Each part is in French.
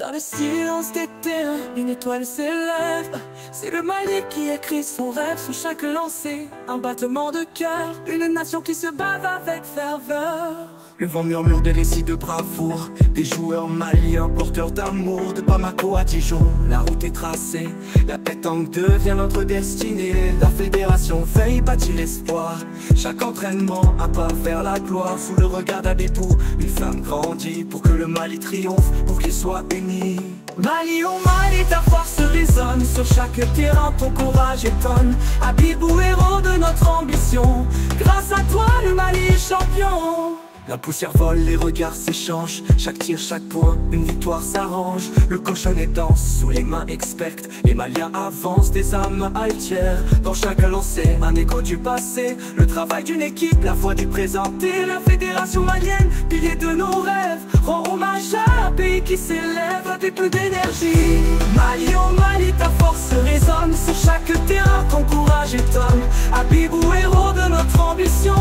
Dans le silence des terrains, une étoile s'élève. C'est le Mali qui écrit son rêve sous chaque lancé. Un battement de cœur, une nation qui se bat avec ferveur. Le vent murmure des récits de bravoure, des joueurs maliens porteurs d'amour. De Bamako à Dijon, la route est tracée. La pétanque devient notre destinée. La fédération veille bâtir l'espoir. Chaque entraînement, un pas vers la gloire. Sous le regard d'Adepou, une flamme grandit. Pour que le Mali triomphe, pour qu'il soit uni. Mali, oh Mali, ta force résonne. Sur chaque terrain, ton courage étonne. Habibou, héros de notre ambition. Grâce à toi, le Mali est champion. La poussière vole, les regards s'échangent. Chaque tir, chaque point, une victoire s'arrange. Le cochonnet danse sous les mains expertes. Les Maliens avancent, des âmes altières. Dans chaque lancé, un écho du passé. Le travail d'une équipe, la voix du présenté. La fédération malienne, pilier de nos rêves. Rend hommage à un pays qui s'élève avec peu d'énergie. Mali, oh Mali, ta force résonne. Sur chaque terrain, ton courage étonne. Habibou, héros de notre ambition.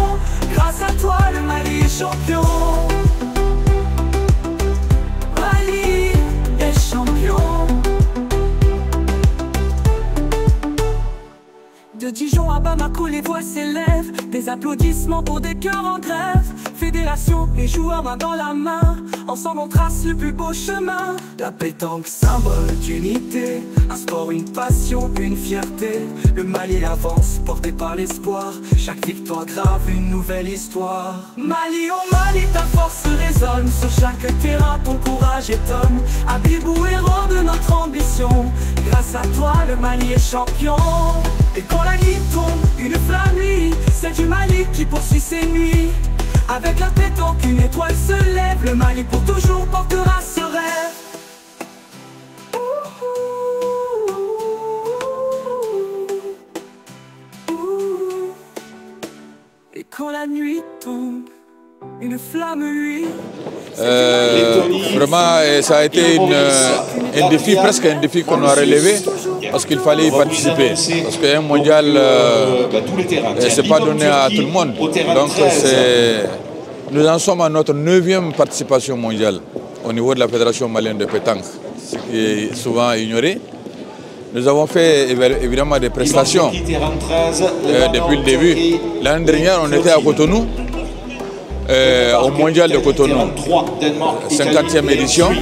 Grâce à toi, le Mali est champion. Mali est champion. De Dijon à Bamako, les voix s'élèvent. Des applaudissements pour des cœurs en grève. Fédération et joueurs main dans la main. Ensemble on trace le plus beau chemin. La pétanque, symbole d'unité. Un sport, une passion, une fierté. Le Mali avance, porté par l'espoir. Chaque victoire grave une nouvelle histoire. Mali, oh Mali, ta force résonne. Sur chaque terrain, ton courage étonne. Habibou, héros de notre ambition. Grâce à toi, le Mali est champion. Et quand la nuit tombe, une flamme luit. C'est du Mali qui poursuit ses nuits. Avec la pétanque, une étoile se lève. Le Mali pour toujours portera ce rêve. Et quand la nuit tombe, une flamme luit. Vraiment, ça a été un défi, presque un défi qu'on a relevé, parce qu'il fallait y participer. Parce qu'un mondial, c'est pas donné à tout le monde. Donc nous en sommes à notre 9e participation mondiale au niveau de la Fédération malienne de pétanque, ce qui est souvent ignoré. Nous avons fait évidemment des prestations depuis le début. L'année dernière, on était à Cotonou, au mondial de Cotonou, 50e édition.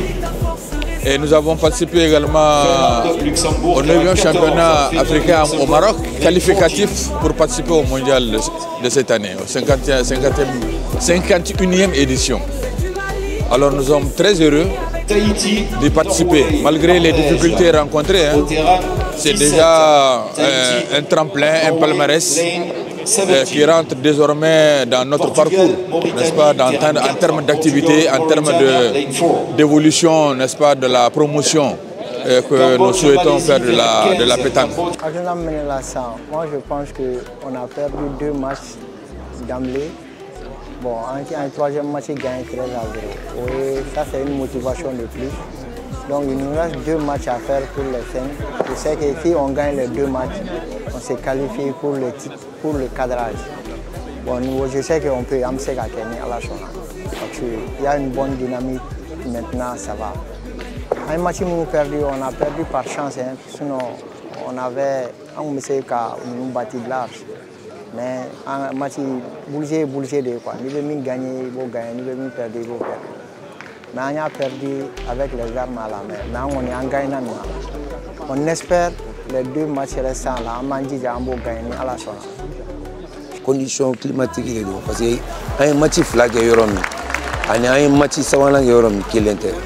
Et nous avons participé également au 9e championnat africain au Maroc, qualificatif pour participer au mondial de cette année, au 51e édition. Alors nous sommes très heureux d'y participer, malgré les difficultés rencontrées. C'est déjà un tremplin, un palmarès qui rentre désormais dans notre parcours, n'est-ce pas, en termes d'activité, en termes d'évolution, n'est-ce pas, de la promotion que nous souhaitons faire de la pétanque. Moi je pense qu'on a perdu 2 matchs d'emblée. Bon, un 3e match gagné 13 à 0. Oui, ça c'est une motivation de plus. Donc il nous reste 2 matchs à faire pour les fins. Je sais que si on gagne les 2 matchs, on s'est qualifié pour le titre, pour le cadrage. Bon, je sais qu'on peut amser à Kenya à la Sona. Parce qu'il y a une bonne dynamique, maintenant ça va. Un match nous perdu, on a perdu par chance. Hein. Sinon, on avait un monsieur qui nous battu de large. Mais un match bougé de quoi. Nous devons gagner, nous devons perdre, nous devons perdre. Mais on a perdu avec les armes à la main. Mais on est en gagnant. On espère les 2 matchs restants là, on va gagner à la Sona. Conditions climatiques, parce qu'il y a un match flag et un match savanang qui est l'intérieur.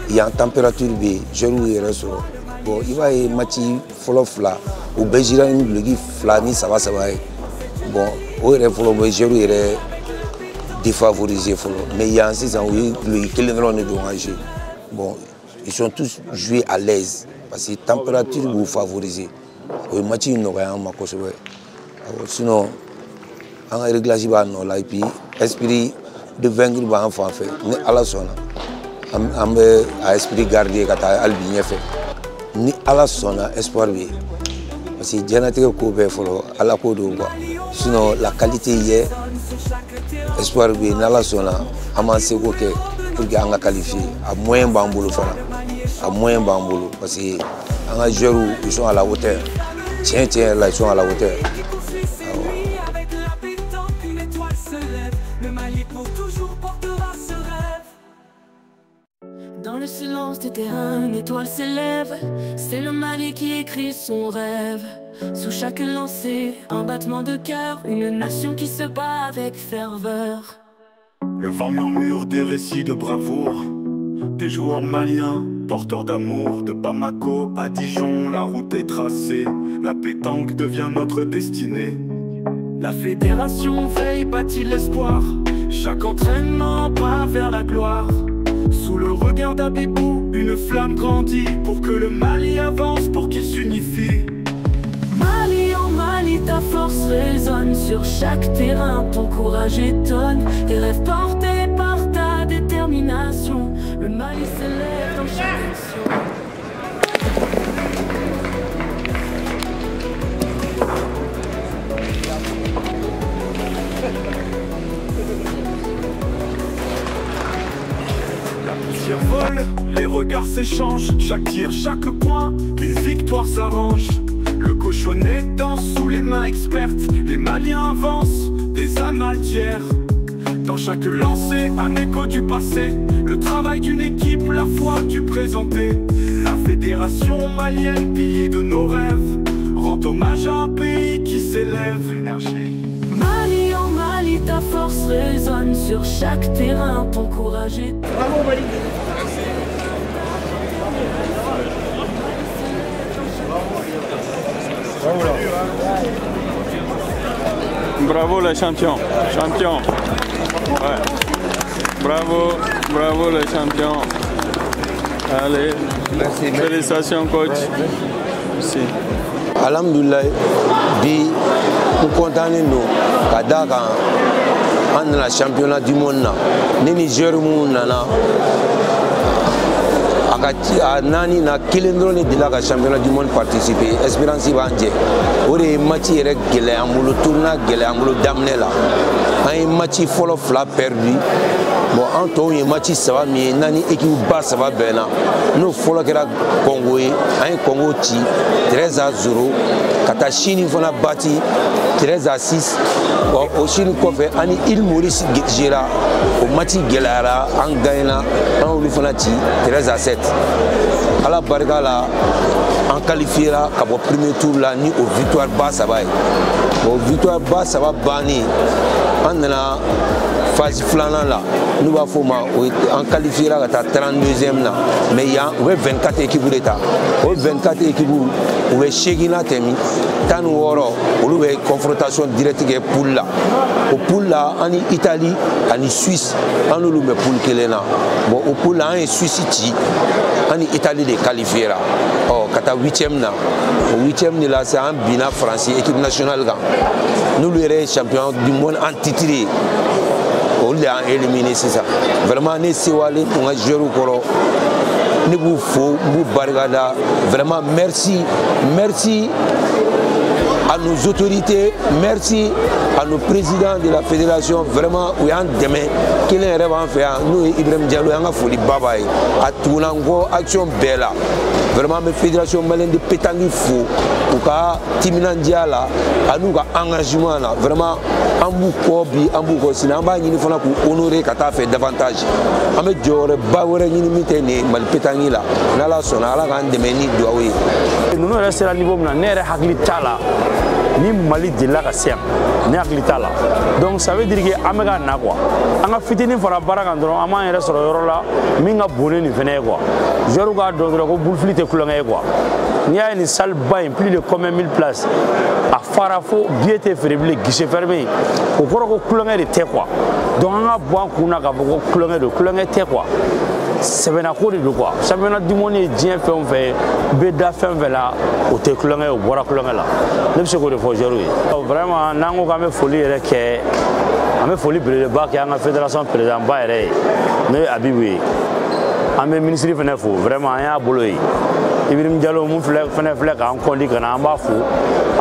Il y a une température B, je bon, il va y avoir un match fla ou Béjira une flani ça va. Bon, au je vais défavorisé. Mais il y a un 6 ans où le bon, ils sont tous joués à l'aise parce que la température vous favorisez. Au match il n'y a pas sinon, en réglage et puis esprit de vaincre va en fait. Ni à la zone, on a esprit gardé quand Albi fait. Ni à la zone espoir bi. Parce que Dianaté Kobe follow à la Kodo. Sinon la qualité hier espoir bi na la zone amancé pour que on a qualifié à moyen bambou le faire. à moyen bambolo parce que un joueur ils sont à la hauteur. Tiens, là ils sont à la hauteur. Dans le silence des terrains, une étoile s'élève. C'est le Mali qui écrit son rêve. Sous chaque lancée, un battement de cœur, une nation qui se bat avec ferveur. Le vent murmure des récits de bravoure, des joueurs maliens, porteurs d'amour. De Bamako à Dijon, la route est tracée. La pétanque devient notre destinée. La fédération veille, bâtit l'espoir. Chaque entraînement part vers la gloire. Sous le regard d'Abibou, une flamme grandit pour que le Mali avance, pour qu'il s'unifie. Mali en Mali, ta force résonne sur chaque terrain, ton courage étonne. Tes rêves portés par ta détermination, le Mali s'élève dans chaque action. Vole, les regards s'échangent, chaque tir, chaque point, une victoire s'arrange. Le cochonnet danse sous les mains expertes, les Maliens avancent, des annales d'hier. Dans chaque lancée, un écho du passé, le travail d'une équipe, la foi du présenté. La fédération malienne, pilier de nos rêves, rend hommage à un pays qui s'élève. Mali en Mali, ta force résonne sur chaque terrain, ton courage est... Bravo Mali. Bravo les champions, champions. Ouais. Bravo, bravo les champions. Allez, merci. Félicitations coach. Merci. Alhamdulillah, bi nous contenons nous kada kan an na championnat du monde na ni Niger mu nana akati nani na kilendro ni de la championnat du monde participer Espérance banje ore match yere gele amulu tourna gele amulu damne la un match folo fla perdu. Bon, en tout cas, match ça va mieux, nani équipe bas ça va bien. Nous follow kera Congo, un Congo ti 13-0. Kata Chine fona bati 13-6. Au Chine quoi fait, ani il Maurice gera au match gelara en gagnant, en lui fona ti 13-7. À la barga là, en qualifié là, au premier tour là, ni au victoire bas ça va. Au victoire bas ça va bannir. On a phase flanant là, nous va en qualifier là, 32e là, mais il y a 24 équipes d'État. 24 équipes où les Chegina Temi, Tan Woro, où les confrontations directes pour là. Au pool là, en Italie, en Suisse, en nous le pool qui est là. Bon, au pool là, en Suisse, en Italie de qualifier là. Oh, kata 8e là. Au 8e là, c'est un bina français, équipe nationale là. Nous le champion du monde en titre. On l'a éliminé, c'est ça. Vraiment, nous avons joué au coro. Nous avons vraiment merci. Merci à nos autorités, merci à nos présidents de la fédération. Vraiment, où il y a un demain, qui est un rêve en fait. Nous, Ibrahim Diallo, on a fait babaye. À tout l'ango, action belle. Vraiment, la fédération malienne de pétanque fou. Ou ka Timinan Diala, à nous, engagement là. Vraiment, en bouco, en bouco, sinon, on va honorer Kata fait davantage. On va dire, Bawere, ni mal pétanque là. Nala sona, ala kan demeni douawi. Nous restons à niveau de nere haglitala. Ni Mali de la Gassia, ni haglitala. Donc ça veut dire que Amega Nagua. On a fitini pour la baragandron, à moins rester là, minga bonne ni venez quoi. Je regarde dans le boulflit et couleur quoi. Il y a une salle bain, plus de combien 1000 places. À Farafo, bien fermé, guichet fermé. Au cours de couleur de terre quoi. Donc on a bon qu'on a couleur de terre quoi. C'est bien à côté de quoi. Ça veut dire que les gens font fait, béda fait là, au téclonge au bois clonge là. Même ce qu'on fait aujourd'hui. Vraiment, nous avons folie que, nous folie brûler bas qui a la fédération président Bayré, nous habillés. Nous ministre de Fenefou, vraiment il y a boulot. Ibrahim Diallo mon frère Feneflek a encore dit que n'a pas fou.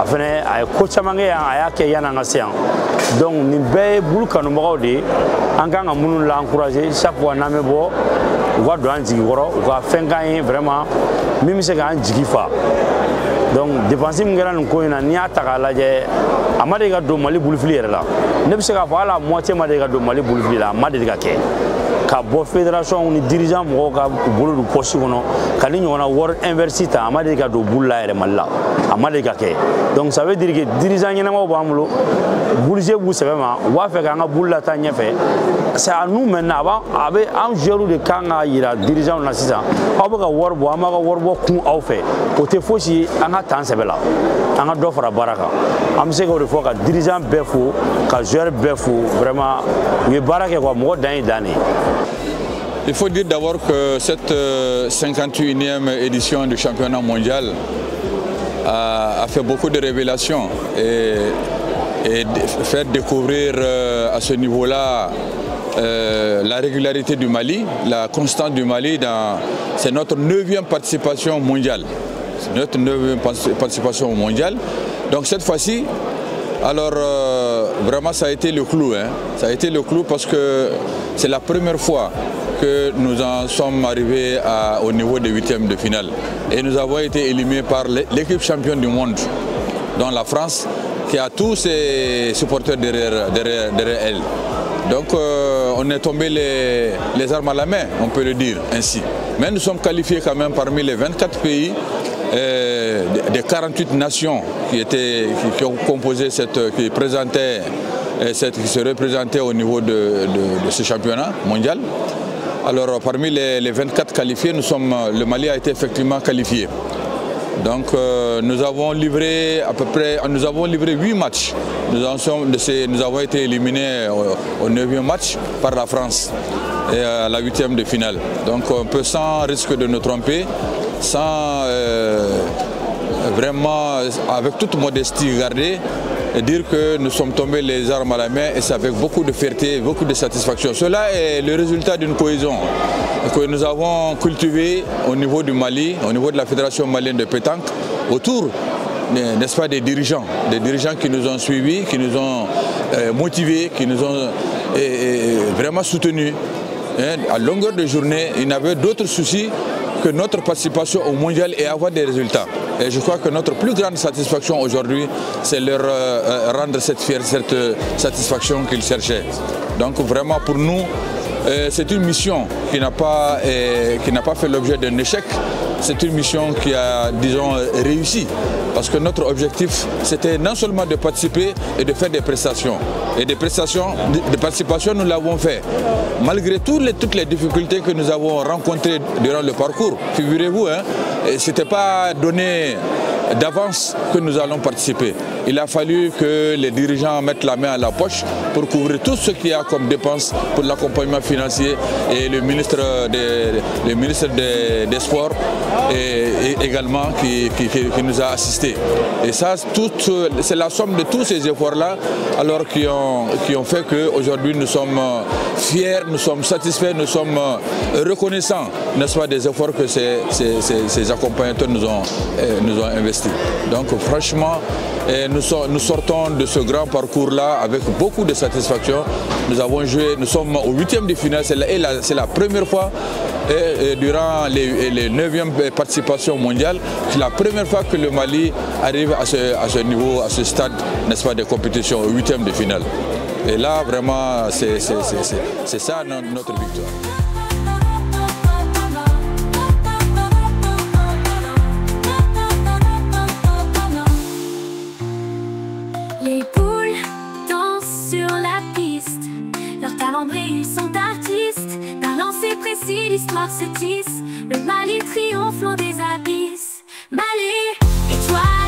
Afin à coach Mangue a qui y a un ancien. Donc nous béy boulot que nous m'avons dit, en gang à nous l'encourager chaque fois n'a pas beau. u ka don an jigi kɔrɔ u ka fɛn k'an ye vraiment min bɛ se k'an jigi fa donc dépense min kɛra nin ko in na n'i y'a ta k'a lajɛ a ma deli ka don Mali bulufili yɛrɛ la ne bɛ se k'a fɔ hali a moitié ma deli ka don Mali bulufili la a ma deli ka kɛ ka bɔ fédération ni dirigeant mɔgɔw ka bolo don poche kɔnɔ ka ni ɲɔgɔnna wari inversi ta a ma deli ka don bulu la yɛrɛ Mali la a ma deli ka kɛ donc ça veut dire que dirigeant ɲɛnamaw b'an bolo budget b'u sɛbɛ ma u b'a fɛ k'an ka bulu lataa ɲɛfɛ c'est à nous maintenant a bɛ an joueurs de kan ka yira dirigeant na sisan aw bɛ ka wari bɔ an b'a ka wari bɔ kun aw fɛ o tɛ fosi ye an ka tan sɛbɛ la an ka dɔ fara baara kan an bɛ se k'o de fɔ ka dirigeant bɛɛ fo ka joueur bɛɛ fo vraiment u ye baara kɛ quoi mɔgɔ dan ye dan de ye. Il faut dire d'abord que cette 51e édition du championnat mondial a fait beaucoup de révélations et faire découvrir à ce niveau-là la régularité du Mali, la constance du Mali. C'est notre 9e participation mondiale. C'est notre 9e participation mondiale. Donc cette fois-ci, alors vraiment ça a été le clou. Hein. Ça a été le clou parce que c'est la première fois que nous en sommes arrivés au niveau des 8e de finale. Et nous avons été éliminés par l'équipe championne du monde, dont la France, qui a tous ses supporters derrière elle. Donc on est tombé les armes à la main, on peut le dire ainsi. Mais nous sommes qualifiés quand même parmi les 24 pays des 48 nations qui ont composé qui se représentaient au niveau de ce championnat mondial. Alors parmi les 24 qualifiés, le Mali a été effectivement qualifié. Donc nous avons livré 8 matchs. Nous avons été éliminés au 9e match par la France et à la 8e de finale. Donc un peu sans risque de nous tromper, sans vraiment avec toute modestie gardée, et dire que nous sommes tombés les armes à la main et c'est avec beaucoup de fierté, beaucoup de satisfaction. Cela est le résultat d'une cohésion que nous avons cultivée au niveau du Mali, au niveau de la Fédération malienne de pétanque, autour, n'est-ce pas, des dirigeants qui nous ont suivis, qui nous ont motivés, qui nous ont vraiment soutenus. À longueur de journée, ils n'avaient d'autres soucis que notre participation au mondial et avoir des résultats. Et je crois que notre plus grande satisfaction aujourd'hui, c'est leur rendre cette satisfaction qu'ils cherchaient. Donc vraiment pour nous, c'est une mission qui n'a pas fait l'objet d'un échec. C'est une mission qui a, disons, réussi. Parce que notre objectif, c'était non seulement de participer et de faire des prestations. Et des prestations de participation, nous l'avons fait. Malgré toutes les difficultés que nous avons rencontrées durant le parcours, figurez-vous, hein, ce n'était pas donné d'avance que nous allons participer. Il a fallu que les dirigeants mettent la main à la poche pour couvrir tout ce qu'il y a comme dépenses pour l'accompagnement financier et le ministre des Sports et également qui nous a assistés. Et ça, c'est la somme de tous ces efforts-là alors qui ont fait qu'aujourd'hui nous sommes fiers, nous sommes satisfaits, nous sommes reconnaissants, n'est-ce pas, des efforts que ces accompagnateurs nous ont investis. Donc franchement, nous sortons de ce grand parcours-là avec beaucoup de satisfaction. Nous avons joué, nous sommes au 8e de finale, c'est la première fois durant les 9e participations mondiales, c'est la première fois que le Mali arrive à ce niveau, à ce stade, n'est-ce pas, de compétition, au 8e de finale. Et là, vraiment, c'est ça notre victoire. Les poules dansent sur la piste, leurs talents brillent, sont artistes. D'un lancer précis, l'histoire se tisse. Le Mali triomphe long des abysses. Mali, étoile.